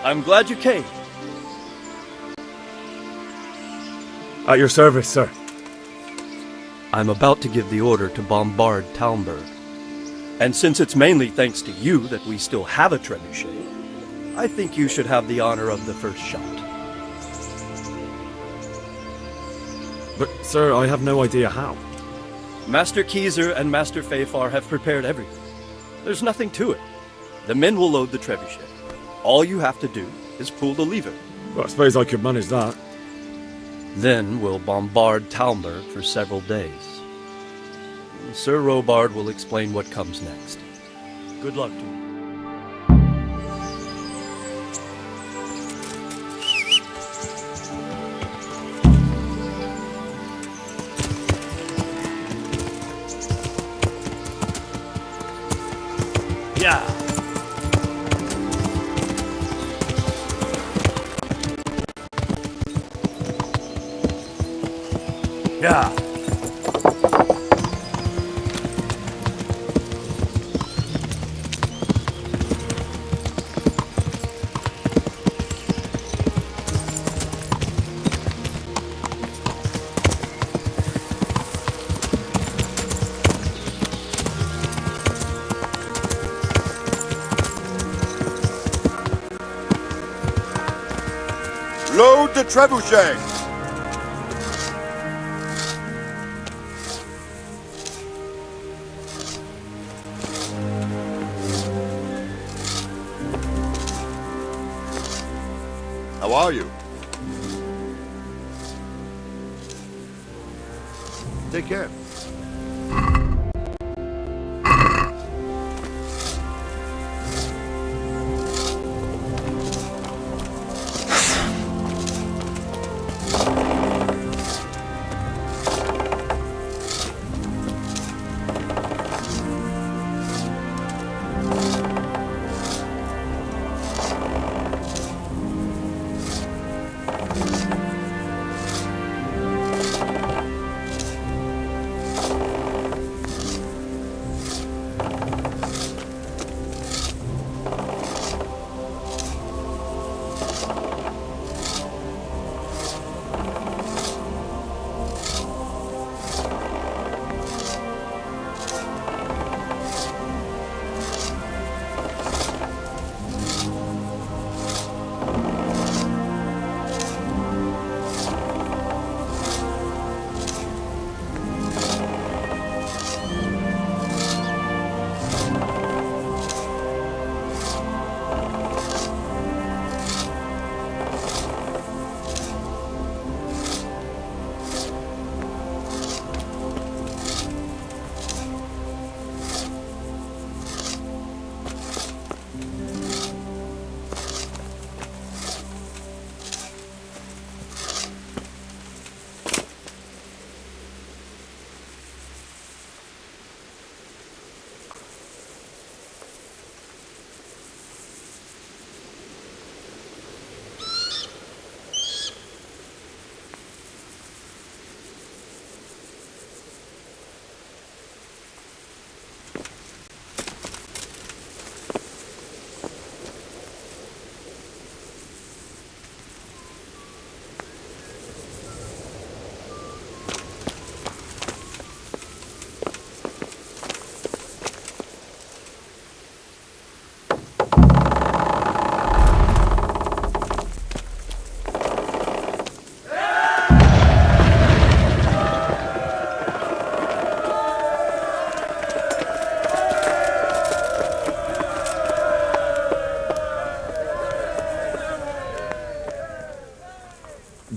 I'm glad you came. At your service, sir. I'm about to give the order to bombard Talmberg. And since it's mainly thanks to you that we still have a trebuchet, I think you should have the honor of the first shot. But, sir, I have no idea how. Master Keyser and Master Fafar have prepared everything. There's nothing to it. The men will load the trebuchet. All you have to do is pull the lever. Well, I suppose I could manage that. Then we'll bombard Talmberg for several days. Sir Robard will explain what comes next. Good luck to you. Yeah. Yeah. Load the trebuchet! How are you? Take care.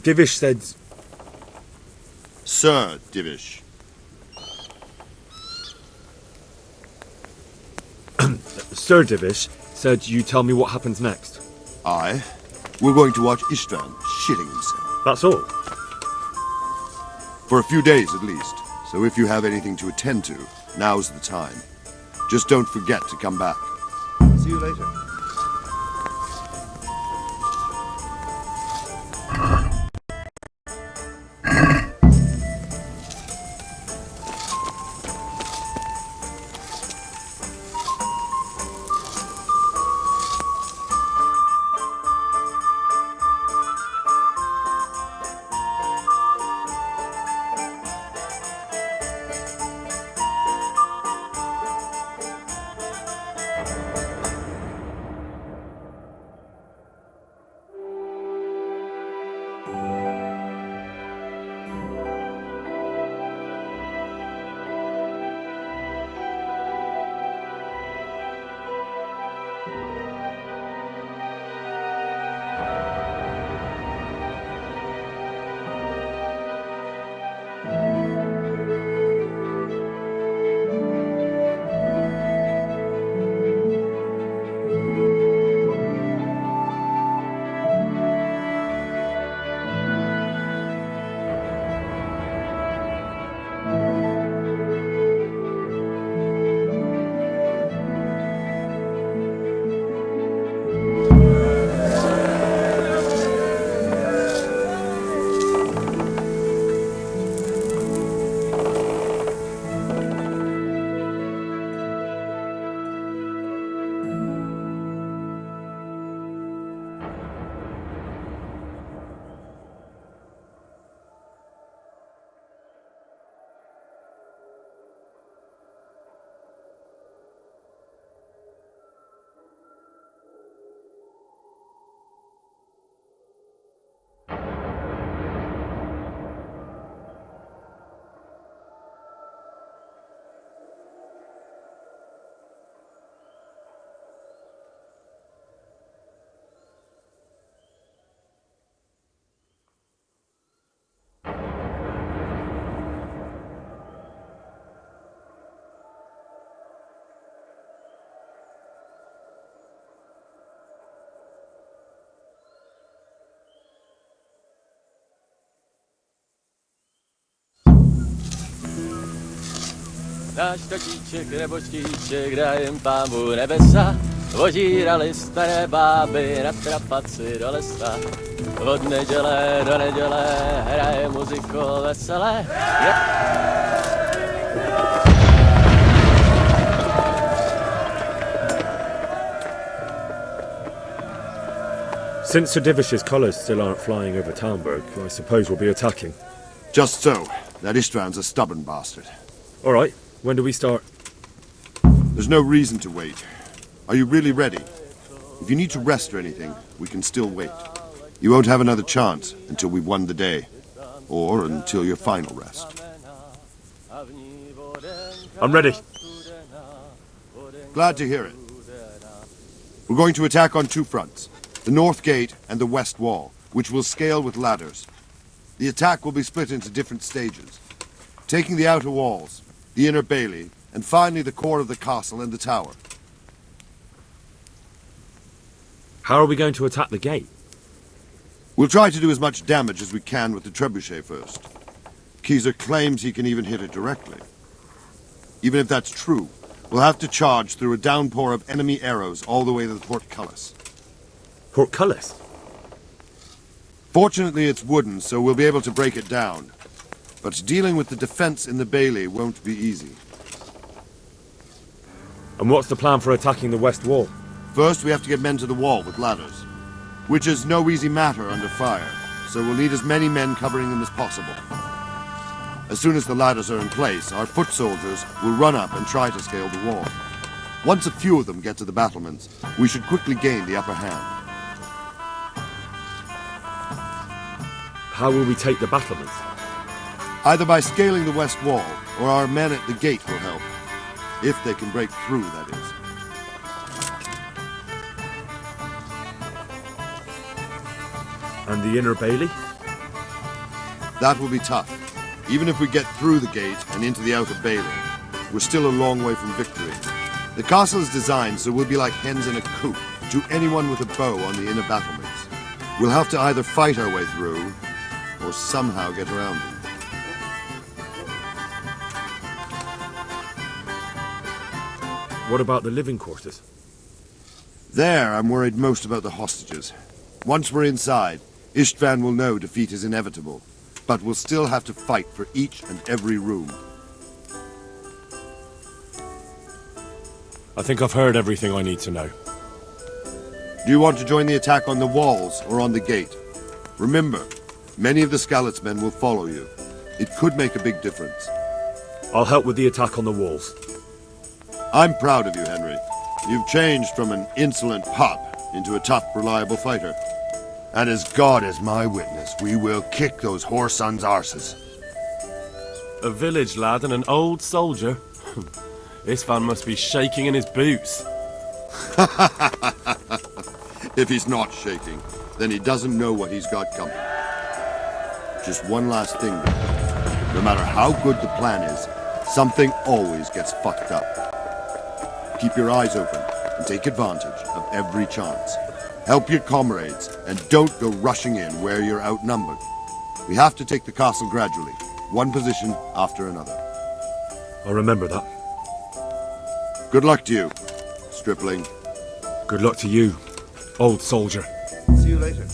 Divish said... Sir Divish. Sir Divish said you tell me what happens next. Aye. We're going to watch Istvan shitting himself. That's all. For a few days at least. So if you have anything to attend to, now's the time. Just don't forget to come back. See you later. Náš tatíček nebo štíček, dajem pámu nebesa, vodírali staré báby na trapaci do lesa. Od neděle do neděle hraje muziku veselé. Since Sir Divish's colours still aren't flying over Talmberg, I suppose we'll be attacking. Just so. That Istvan's a stubborn bastard. All right, when do we start? There's no reason to wait. Are you really ready? If you need to rest or anything, we can still wait. You won't have another chance until we've won the day. Or until your final rest. I'm ready. Glad to hear it. We're going to attack on two fronts. The north gate and the west wall, which will scale with ladders. The attack will be split into different stages. Taking the outer walls, the inner bailey, and finally the core of the castle and the tower. How are we going to attack the gate? We'll try to do as much damage as we can with the trebuchet first. Keyser claims he can even hit it directly. Even if that's true, we'll have to charge through a downpour of enemy arrows all the way to the portcullis. Portcullis? Fortunately, it's wooden, so we'll be able to break it down. But dealing with the defense in the bailey won't be easy. And what's the plan for attacking the west wall? First, we have to get men to the wall with ladders, which is no easy matter under fire, so we'll need as many men covering them as possible. As soon as the ladders are in place, our foot soldiers will run up and try to scale the wall. Once a few of them get to the battlements, we should quickly gain the upper hand. How will we take the battlements? Either by scaling the west wall, or our men at the gate will help. If they can break through, that is. And the inner bailey? That will be tough. Even if we get through the gate and into the outer bailey, we're still a long way from victory. The castle is designed so we'll be like hens in a coop to anyone with a bow on the inner battlements. We'll have to either fight our way through or somehow get around them. What about the living quarters? There, I'm worried most about the hostages. Once we're inside, Istvan will know defeat is inevitable, but we'll still have to fight for each and every room. I think I've heard everything I need to know. Do you want to join the attack on the walls or on the gate? Remember, many of the Skalitz men will follow you. It could make a big difference. I'll help with the attack on the walls. I'm proud of you, Henry. You've changed from an insolent pup into a tough, reliable fighter. And as God is my witness, we will kick those whore sons' arses. A village lad and an old soldier? This man must be shaking in his boots. If he's not shaking, then he doesn't know what he's got coming. Just one last thing, though. No matter how good the plan is, something always gets fucked up. Keep your eyes open and take advantage of every chance. Help your comrades and don't go rushing in where you're outnumbered. We have to take the castle gradually, one position after another. I'll remember that. Good luck to you, stripling. Good luck to you, old soldier. See you later.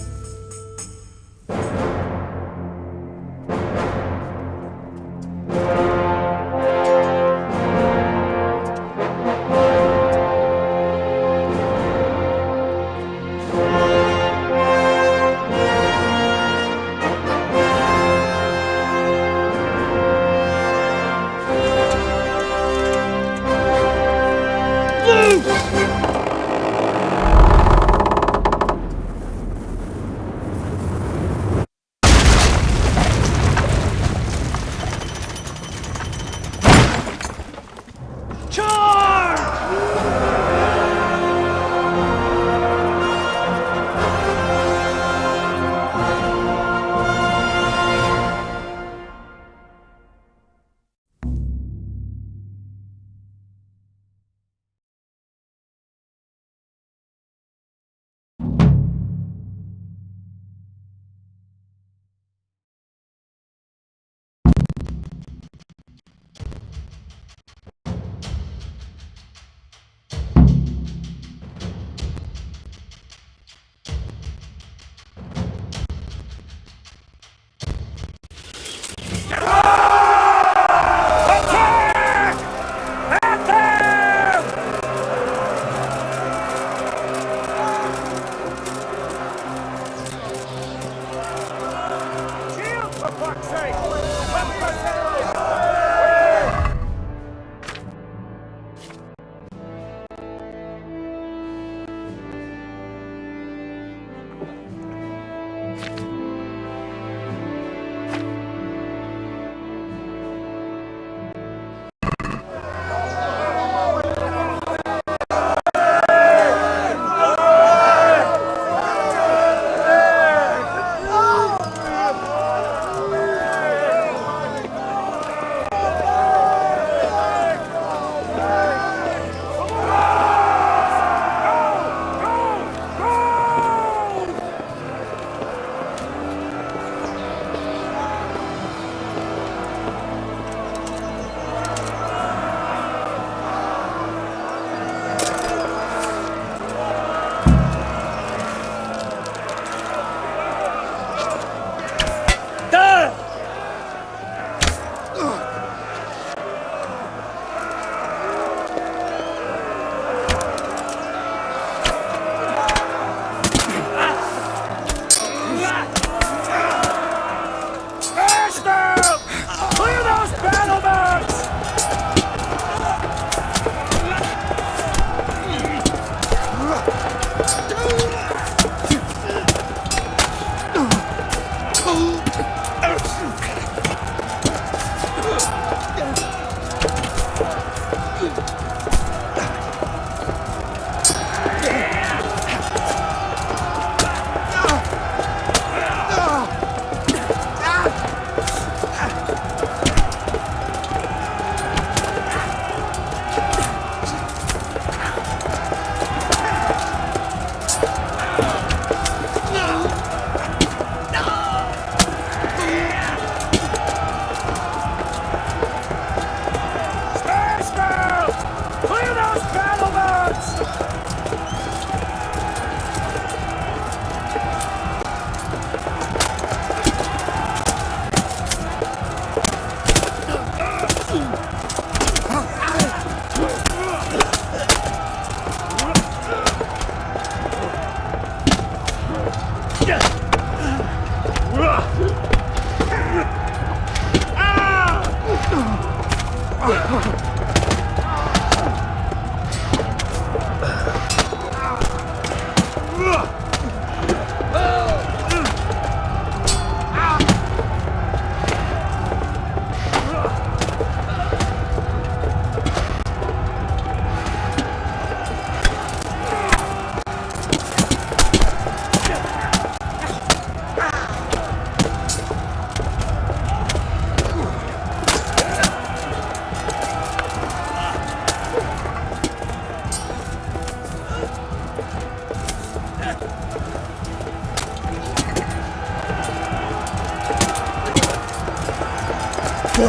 We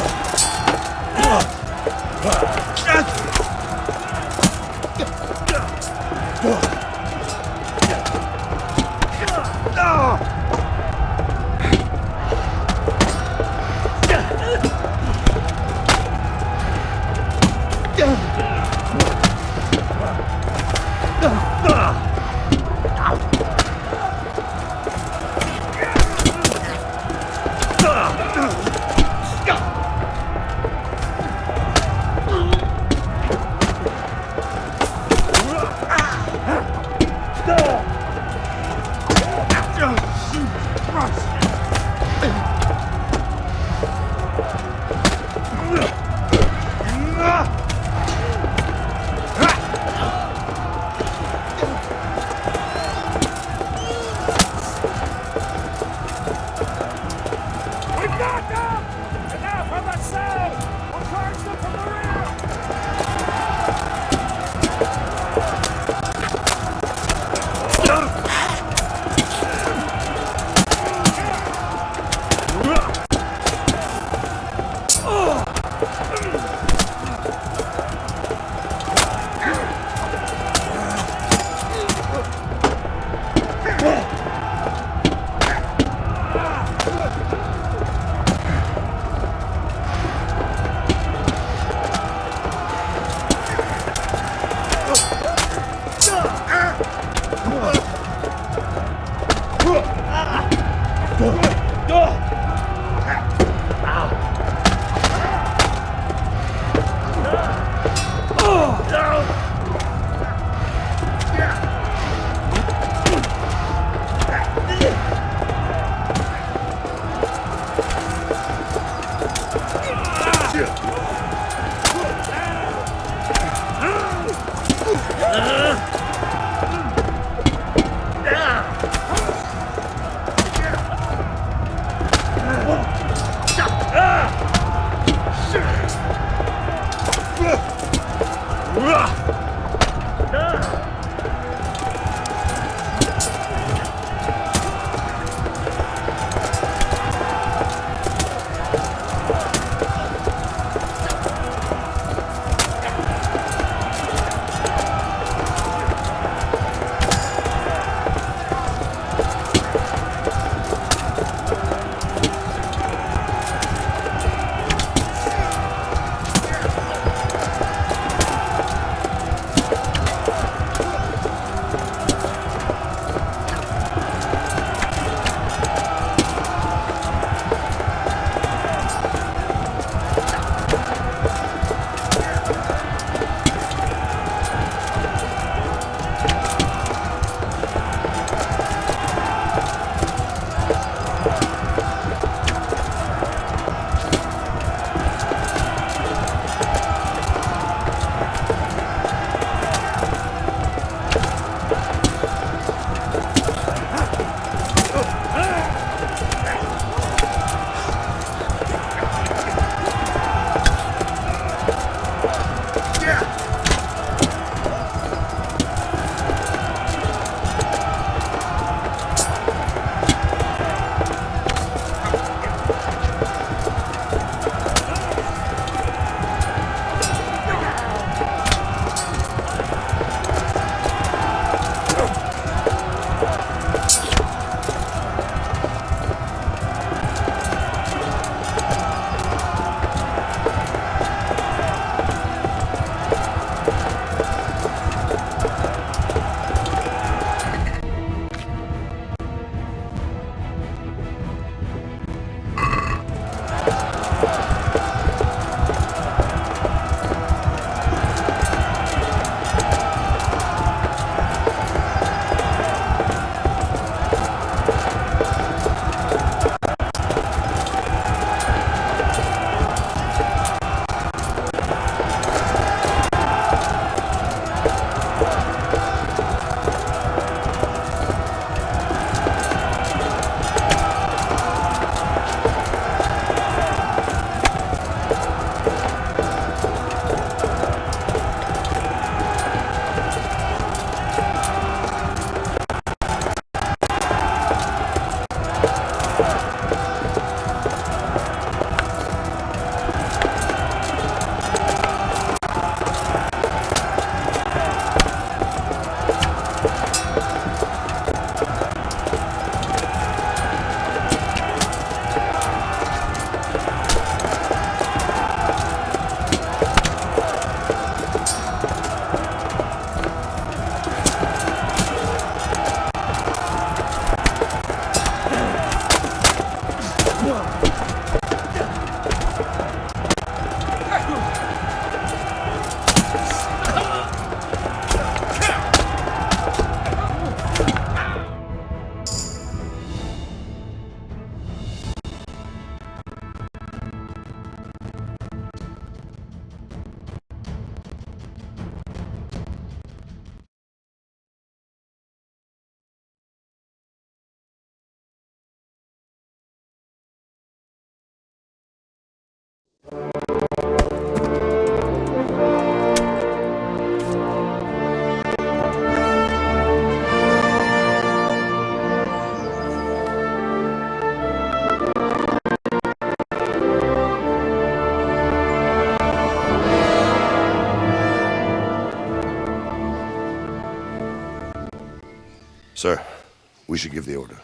got them! Sir, we should give the order.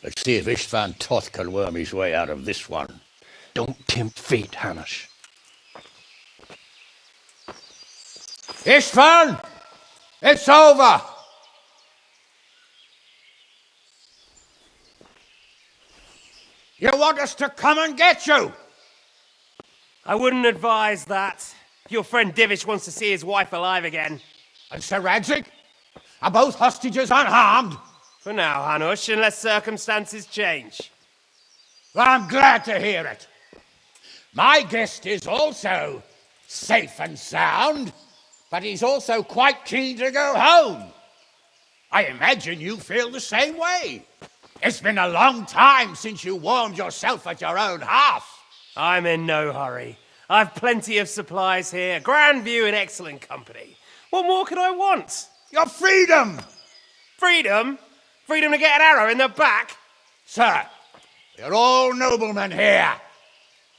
Let's see if Istvan Toth can worm his way out of this one. Don't tempt fate, Hanish. Istvan! It's over! You want us to come and get you? I wouldn't advise that. Your friend Divish wants to see his wife alive again. And Sir Radzig? Are both hostages unharmed? For now, Hanush, unless circumstances change. Well, I'm glad to hear it. My guest is also safe and sound, but he's also quite keen to go home. I imagine you feel the same way. It's been a long time since you warmed yourself at your own hearth. I'm in no hurry. I've plenty of supplies here, grand view and excellent company. What more could I want? Your freedom! Freedom? Freedom to get an arrow in the back? Sir, we're all noblemen here,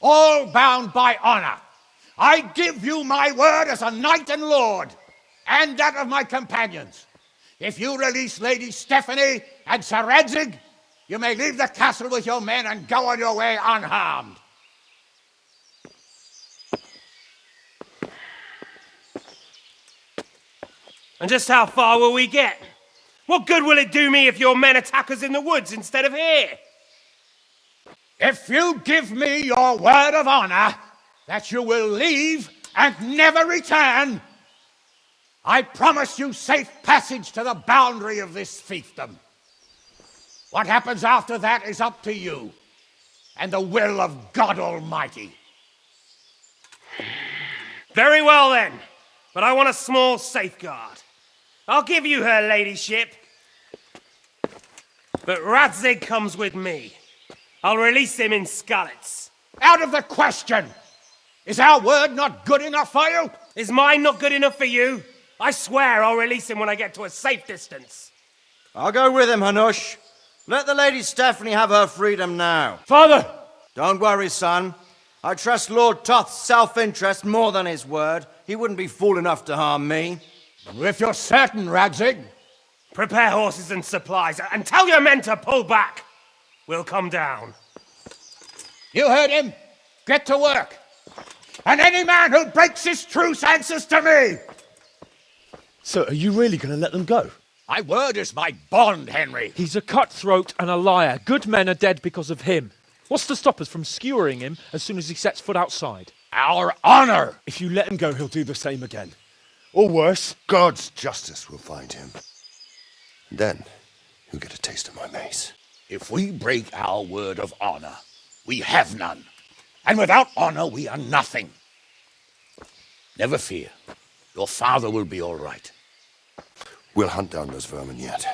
all bound by honor. I give you my word as a knight and lord, and that of my companions. If you release Lady Stephanie and Sir Radzig, you may leave the castle with your men and go on your way unharmed. And just how far will we get? What good will it do me if your men attack us in the woods instead of here? If you give me your word of honor that you will leave and never return, I promise you safe passage to the boundary of this fiefdom. What happens after that is up to you and the will of God Almighty. Very well then, but I want a small safeguard. I'll give you her ladyship, but Radzig comes with me. I'll release him in Skalitz. Out of the question! Is our word not good enough for you? Is mine not good enough for you? I swear I'll release him when I get to a safe distance. I'll go with him, Hanush. Let the Lady Stephanie have her freedom now. Father! Don't worry, son. I trust Lord Toth's self-interest more than his word. He wouldn't be fool enough to harm me. If you're certain, Radzig. Prepare horses and supplies, and tell your men to pull back. We'll come down. You heard him. Get to work. And any man who breaks this truce answers to me. So, are you really going to let them go? My word is my bond, Henry. He's a cutthroat and a liar. Good men are dead because of him. What's to stop us from skewering him as soon as he sets foot outside? Our honor. If you let him go, he'll do the same again. Or worse. God's justice will find him. And then he'll get a taste of my mace. If we break our word of honor, we have none. And without honor, we are nothing. Never fear. Your father will be all right. We'll hunt down those vermin yet.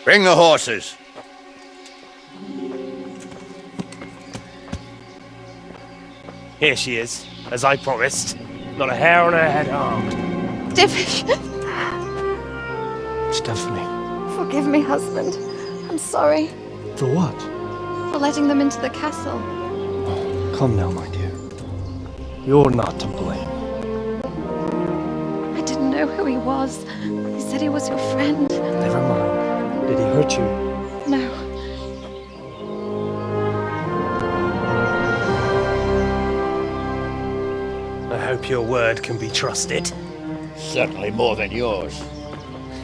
Bring the horses. Here she is, as I promised. Not a hair on her head harmed. Divish! Stephanie. Forgive me, husband. I'm sorry For what? for letting them into the castle. Come now, my dear. You're not to blame. I didn't know who he was. He said he was your friend. Never mind. Did he hurt you? No. I hope your word can be trusted. Certainly more than yours.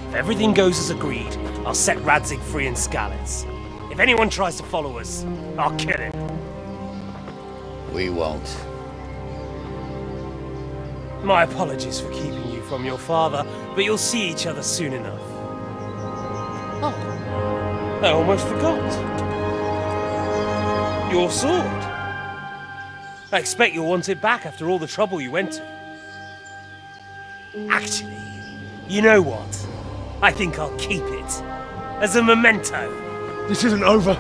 If everything goes as agreed, I'll set Radzig free in Skalitz. If anyone tries to follow us, I'll kill him. We won't. My apologies for keeping you from your father, but you'll see each other soon enough. Oh, I almost forgot. Your sword. I expect you'll want it back after all the trouble you went to. Actually, you know what? I think I'll keep it. As a memento. This isn't over.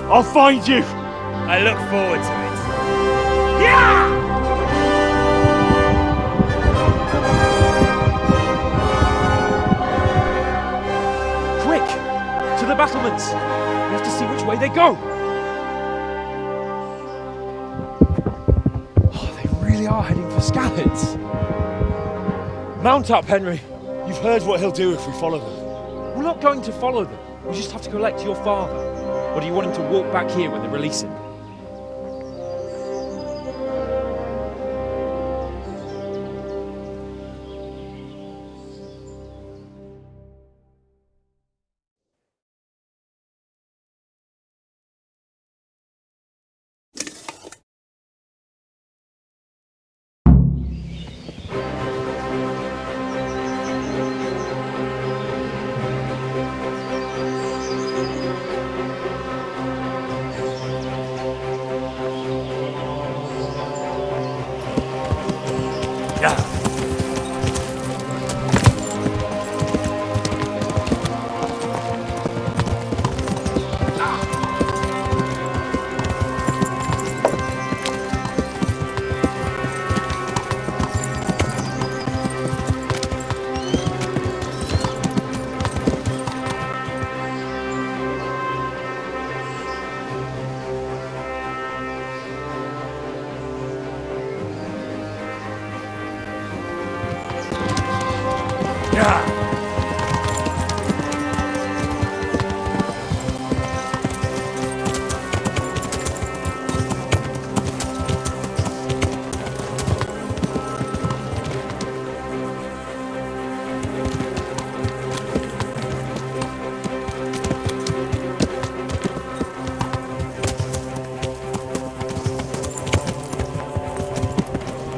I'll find you. I look forward to it. Yeah! battlements. We have to see which way they go. Oh, they really are heading for Skalitz. Mount up, Henry. You've heard what he'll do if we follow them. We're not going to follow them. We just have to collect your father. Or do you want him to walk back here when they release him?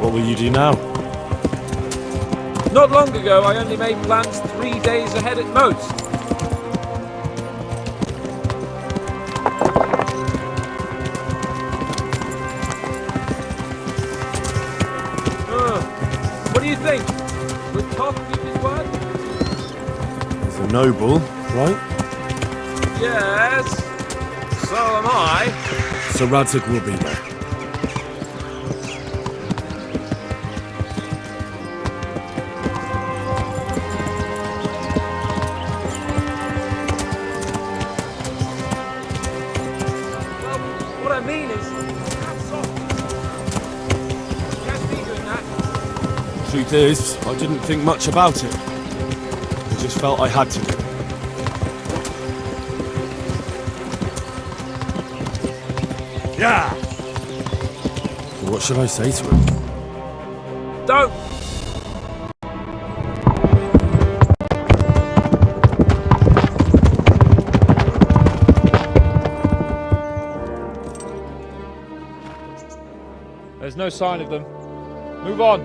What will you do now? Not long ago, I only made plans 3 days ahead at most. What do you think? Would Toth keep his word? He's a noble, right? Yes. So am I. So Radzig will be there. What I mean is, hats off. Can't be doing that. Truth is, I didn't think much about it. I just felt I had to. Yeah! What should I say to him? Don't. There's no sign of them. Move on.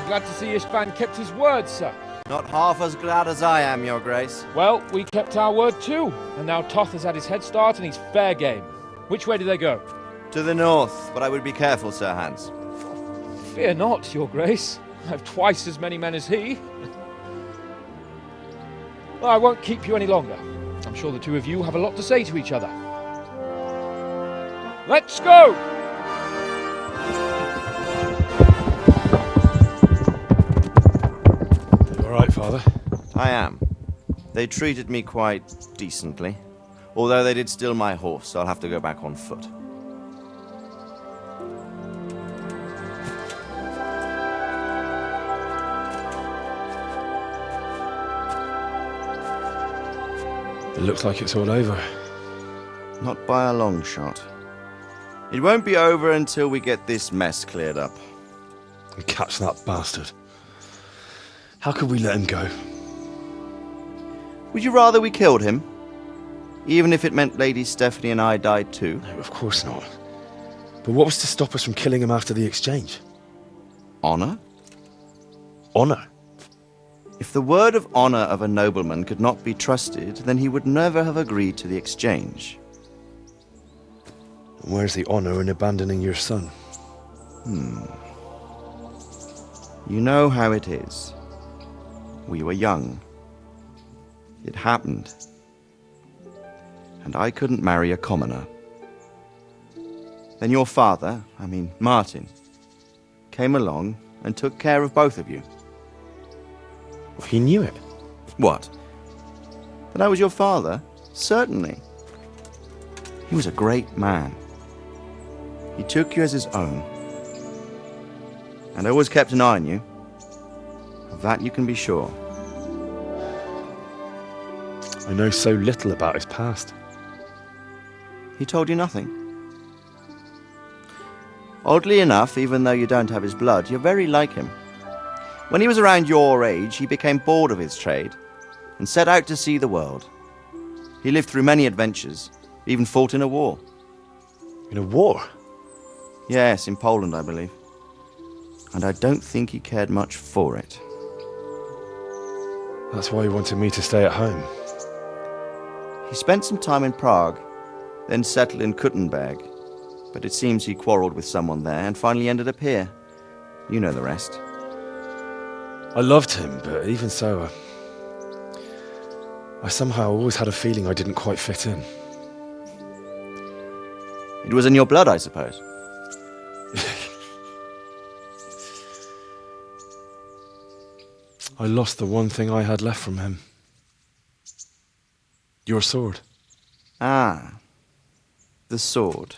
Glad to see Ishvan kept his word, sir. Not half as glad as I am, Your Grace. Well, we kept our word too, and now Toth has had his head start and he's fair game. Which way do they go? To the north, but I would be careful, Sir Hans. Fear not, Your Grace. I have twice as many men as he. Well, I won't keep you any longer. I'm sure the two of you have a lot to say to each other. Let's go! Right, Father? I am. They treated me quite decently. Although they did steal my horse, so I'll have to go back on foot. It looks like it's all over. Not by a long shot. It won't be over until we get this mess cleared up. And catch that bastard. How could we let him go? Would you rather we killed him? Even if it meant Lady Stephanie and I died too? No, of course not. But what was to stop us from killing him after the exchange? Honor? Honor? If the word of honor of a nobleman could not be trusted, then he would never have agreed to the exchange. And where's the honor in abandoning your son? You know how it is. We were young. It happened. And I couldn't marry a commoner. Then your father, Martin, came along and took care of both of you. He knew it. What? That I was your father? Certainly. He was a great man. He took you as his own. And always kept an eye on you. Of that you can be sure. I know so little about his past. He told you nothing? Oddly enough, even though you don't have his blood, you're very like him. When he was around your age, he became bored of his trade and set out to see the world. He lived through many adventures, even fought in a war. In a war? Yes, in Poland, I believe. And I don't think he cared much for it. That's why he wanted me to stay at home. He spent some time in Prague, then settled in Kuttenberg. But it seems he quarreled with someone there and finally ended up here. You know the rest. I loved him, but even so, I somehow always had a feeling I didn't quite fit in. It was in your blood, I suppose. I lost the one thing I had left from him. Your sword. Ah, the sword.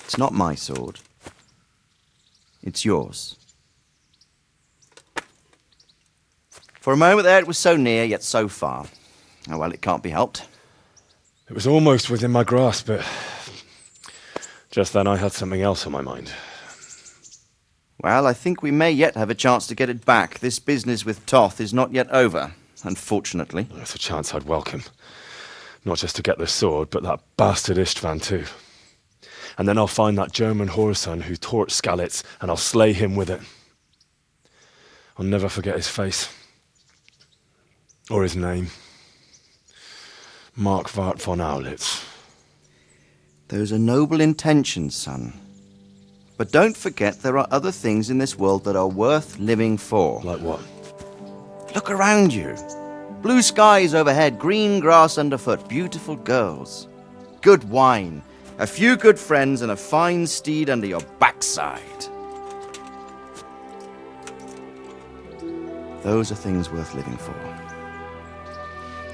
It's not my sword. It's yours. For a moment there it was so near, yet so far. Oh well, it can't be helped. It was almost within my grasp, but just then I had something else on my mind. Well, I think we may yet have a chance to get it back. This business with Toth is not yet over, unfortunately. That's a chance I'd welcome. Not just to get the sword, but that bastard Istvan too. And then I'll find that German whoreson who torched Skalitz, and I'll slay him with it. I'll never forget his face. Or his name. Markwart von Aulitz. Those are noble intentions, son. But don't forget there are other things in this world that are worth living for. Like what? Look around you. Blue skies overhead, green grass underfoot, beautiful girls. Good wine, a few good friends, and a fine steed under your backside. Those are things worth living for.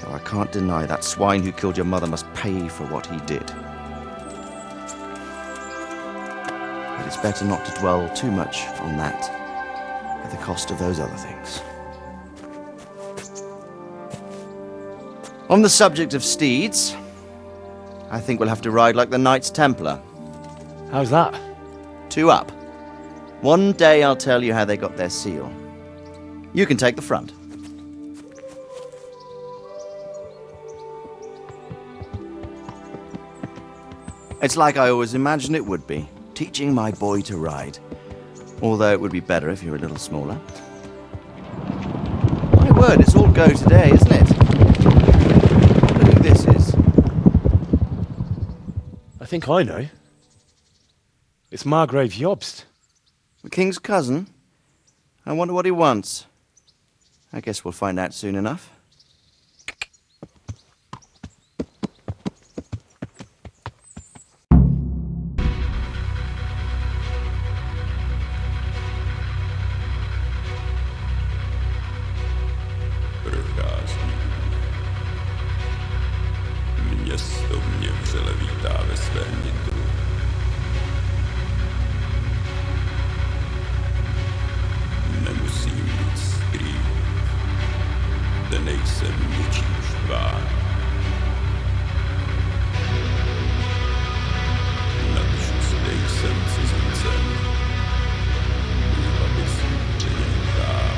Though I can't deny that swine who killed your mother must pay for what he did. But it's better not to dwell too much on that at the cost of those other things. On the subject of steeds, I think we'll have to ride like the Knights Templar. How's that? 2 up. One day I'll tell you how they got their seal. You can take the front. It's like I always imagined it would be, teaching my boy to ride. Although it would be better if you were a little smaller. My word, it's all go today, isn't it? I wonder who this is. I think I know. It's Margrave Jobst. The king's cousin? I wonder what he wants. I guess we'll find out soon enough. Město mě vřele vítá ve svém nitru. Nemusím nic skrývat, zde nejsem něčím štván. Natož zde jsem cizincem, aby si přeněchá.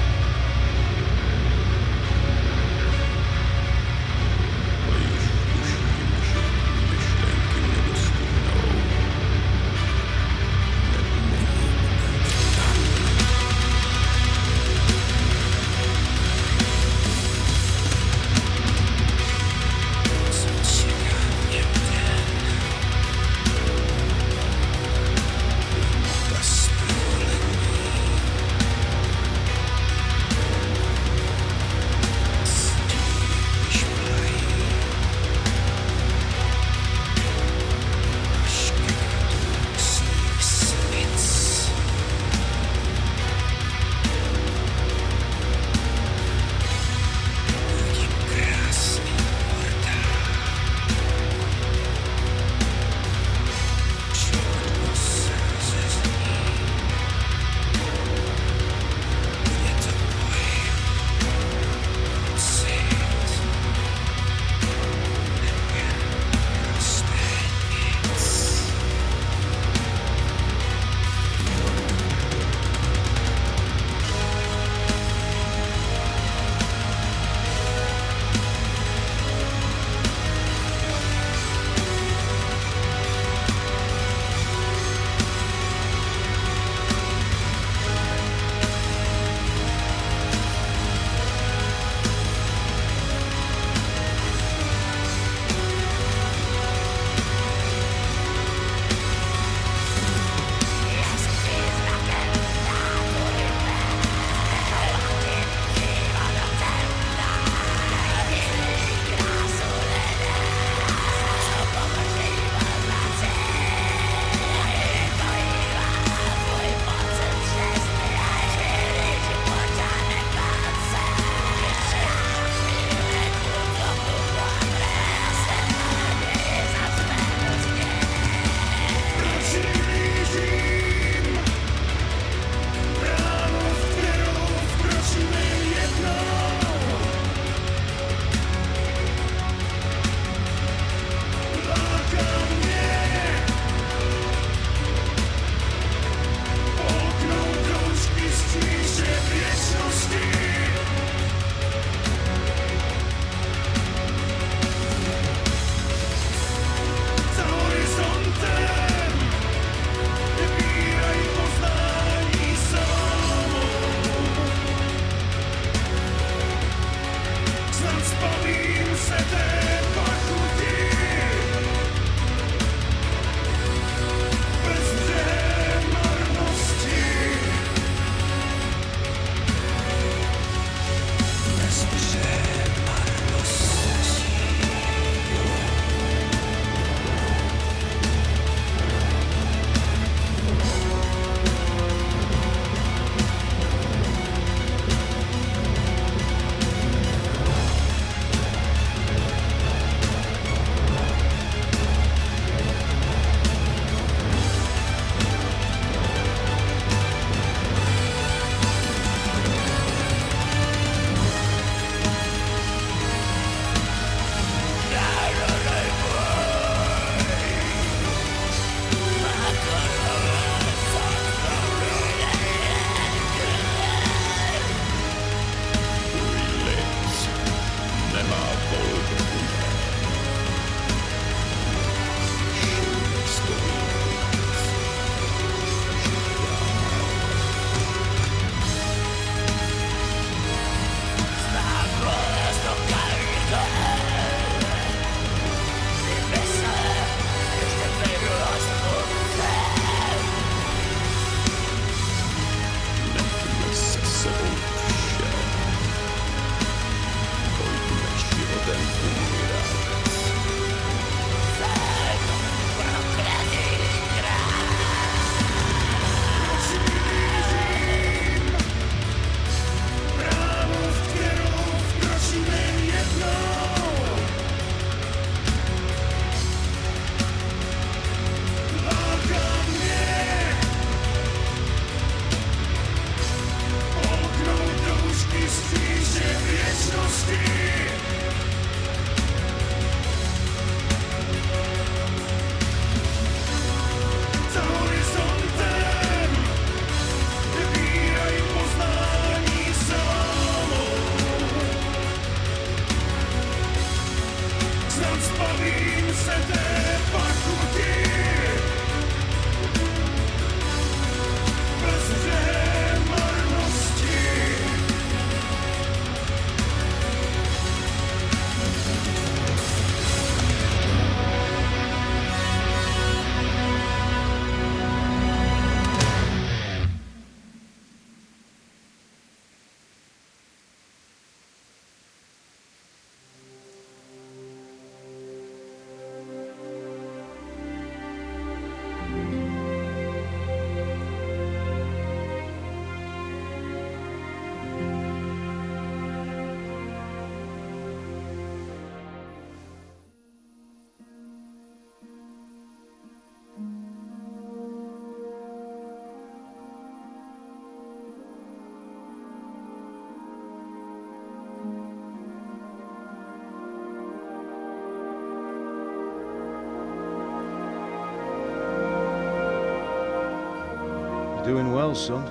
Doing well, son.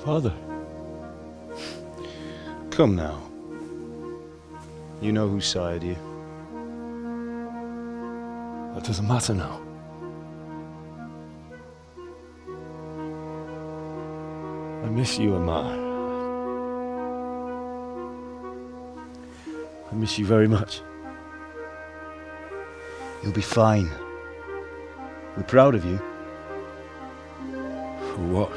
Father. Come now. You know who sired you. That doesn't matter now. I miss you, Amar. I miss you very much. You'll be fine. We're proud of you. For what?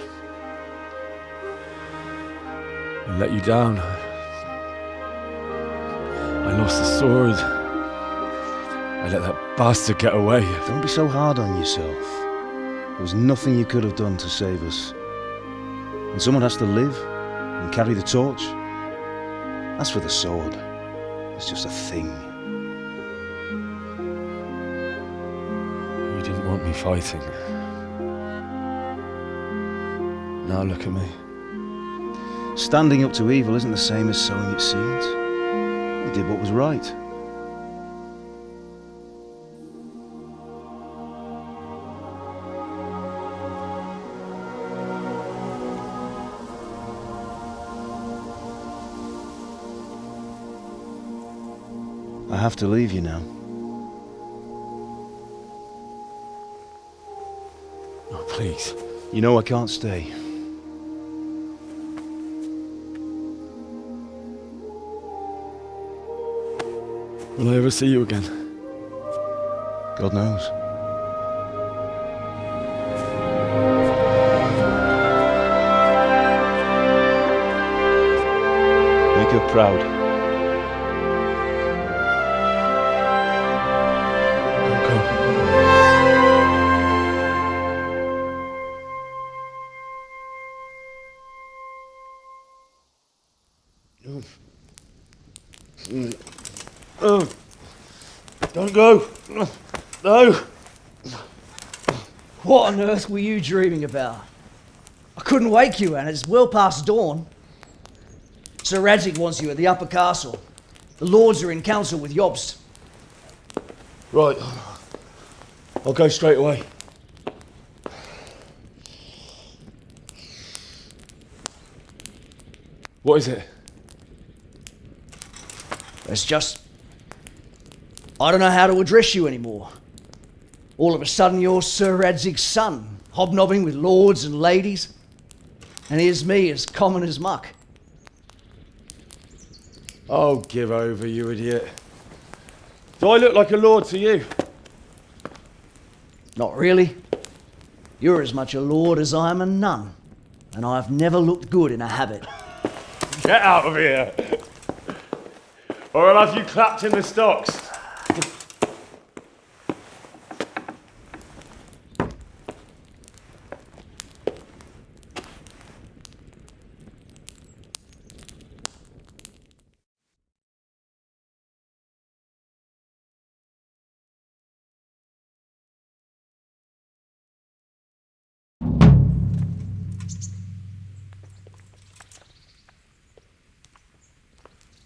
I let you down. I lost the sword. I let that bastard get away. Don't be so hard on yourself. There was nothing you could have done to save us. And someone has to live and carry the torch. As for the sword, it's just a thing. You didn't want me fighting. Now look at me. Standing up to evil isn't the same as sowing its seeds. You did what was right. I have to leave you now. Oh, please. You know I can't stay. Will I ever see you again? God knows. Make her proud. Don't go! No! What on earth were you dreaming about? I couldn't wake you, and it's well past dawn. Sir Radzig wants you at the upper castle. The lords are in council with Jobst. Right. I'll go straight away. What is it? It's just... I don't know how to address you anymore. All of a sudden you're Sir Radzig's son, hobnobbing with lords and ladies. And here's me, as common as muck. Oh, give over, you idiot. Do I look like a lord to you? Not really. You're as much a lord as I am a nun. And I've never looked good in a habit. Get out of here! Or I'll have you clapped in the stocks.